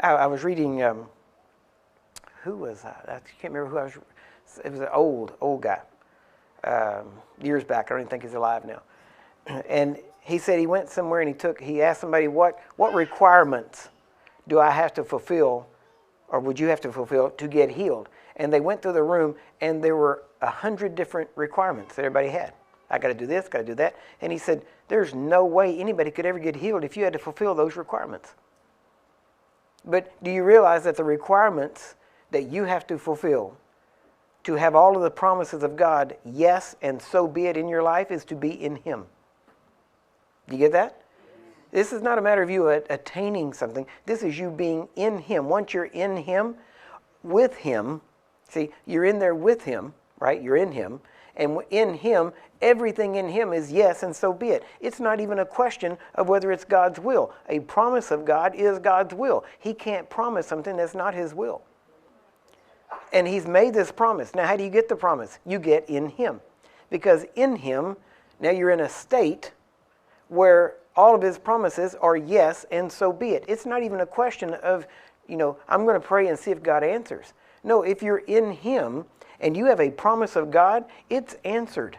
I was reading, who was that? I can't remember who I was. It was an old guy, years back. I don't even think he's alive now. And he said he went somewhere and he asked somebody, what requirements do I have to fulfill, or would you have to fulfill to get healed? And they went through the room, and there were 100 different requirements that everybody had. I got to do this, got to do that. And he said, there's no way anybody could ever get healed if you had to fulfill those requirements. But do you realize that the requirements that you have to fulfill to have all of the promises of God, yes, and so be it in your life, is to be in Him? Do you get that? This is not a matter of you attaining something. This is you being in Him. Once you're in Him, with Him, see, you're in there with Him, right? You're in Him. And in Him, everything in Him is yes, and so be it. It's not even a question of whether it's God's will. A promise of God is God's will. He can't promise something that's not His will. And He's made this promise. Now, how do you get the promise? You get in Him. Because in Him, now you're in a state where all of His promises are yes, and so be it. It's not even a question of, I'm going to pray and see if God answers. No, if you're in Him and you have a promise of God, it's answered.